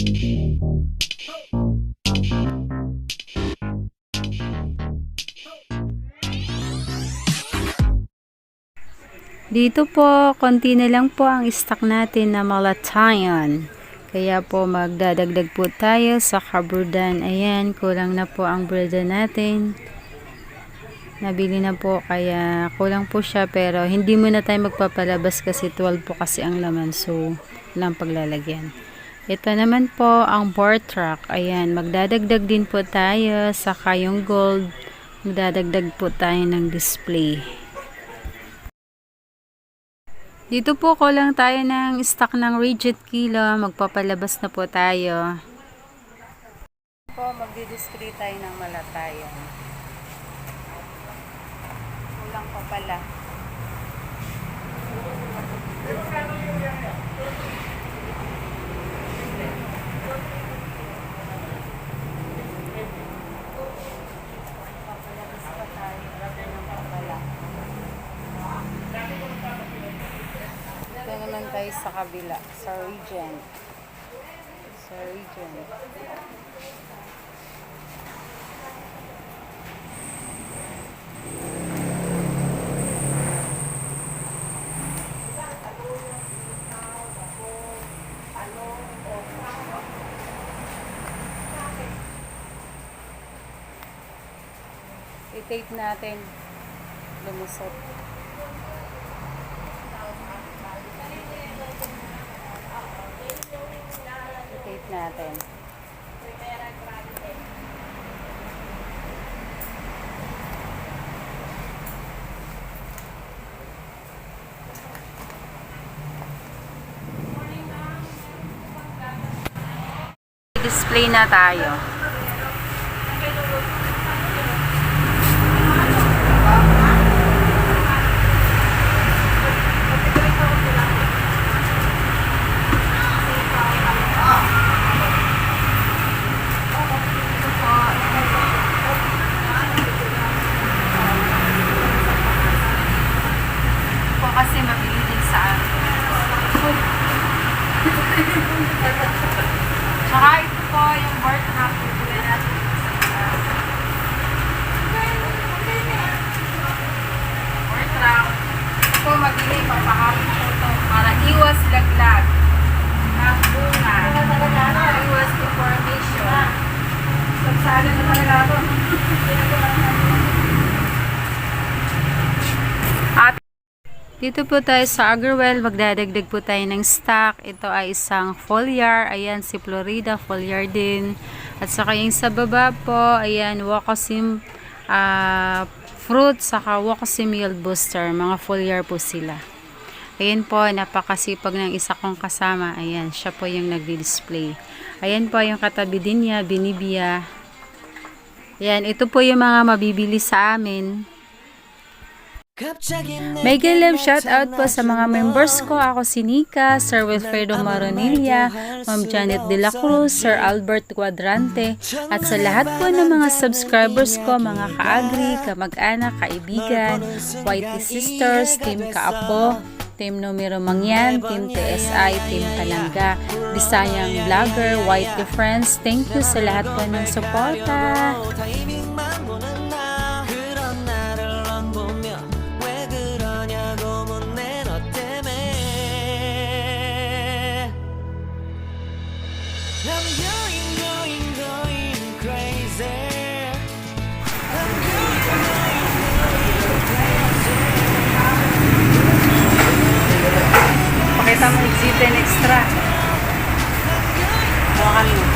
Dito po, konti na lang po ang stock natin na Malatayon. Kaya po magdadagdag po tayo sa kaburdan. Ayan, kulang na po ang burdan natin. Nabili na po kaya kulang po siya, pero hindi muna tayo magpapalabas kasi 12 po kasi ang laman. So, lang paglalagyan. Ito naman po ang bar track. Ayan, magdadagdag din po tayo sa yung gold. Magdadagdag po tayo ng display. Dito po kulang tayo ng stock ng rigid kilo. Magpapalabas na po tayo. Po, magdi-display tayo ng Malatayon. Kulang pa pala. Magpapalabas pa tayo. Kulang pa pala. Ito naman tayo sa kabila, sa Regent. I-tape natin. Lumusot. I-tape natin. Display na tayo. Kasi mabili din sa akin. Tsaka ito po yung bar track. Bar track. Ito po mabili, papahapon po ito para iwas laglag ng bunga. Iwas deformation. Sagsali na talaga ako. Dito po tayo sa Agarwell, magdadagdag po tayo ng stock. Ito ay isang foliar. Ayan, si Florida, foliar din. At saka yung sa baba po, ayan, Wakosim fruit, saka Wakosim yield booster. Mga foliar po sila. Ayan po, napakasipag ng isa kong kasama. Ayan, siya po yung nagdi-display. Ayan po yung katabi din niya, Binibia. Ayan, ito po yung mga mabibili sa amin. Mega love shout out po sa mga members ko. Ako si Nika, Sir Wilfredo Maronilla, Ma'am Janet De La Cruz, Sir Albert Cuadrante, at sa lahat po ng mga subscribers ko, mga ka-agri, kamag-anak, kaibigan, Whitey Sisters, Team Kaapo, Team Numero Mangyan, Team TSI, Team Kalangga, Bisayang Vlogger, Whitey Friends. Thank you sa lahat po ng suporta. Pakita mo exit and extra. Hawakan mo.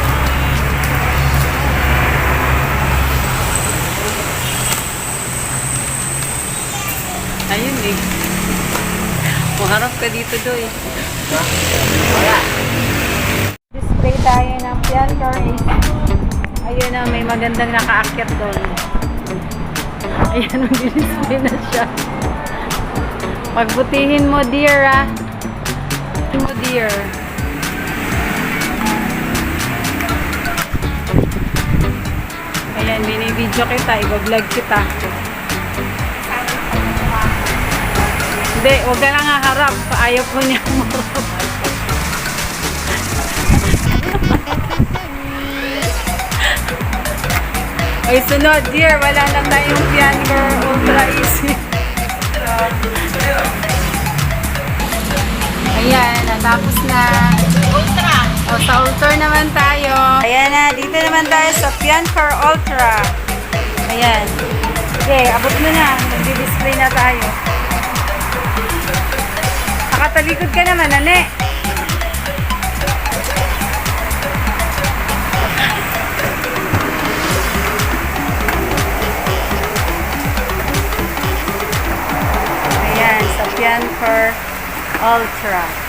Ayun eh. Maharap ka dito doy. Wala. Display tayo ng Piantor AC. Ayun na, may magandang nakaakyat doon. Ayan, mag-display na siya. Pagbutihin mo, dear, ah. Mo, dear. Ayan, binibidyo kita, i-vlog kita. Hindi, huwag ka lang haharap. Ayaw po niya mo. Ay, sunod year, wala lang na yung Piancor Ultra Easy. Ayan, natapos na. Ultra. O, sa Ultra naman tayo. Ayan na, dito naman tayo sa Piancor Ultra. Ayan. Okay, abot mo na. Nag-display na tayo. Nakatalikod ka naman, ane. Ayan, sa Piancor Ultra.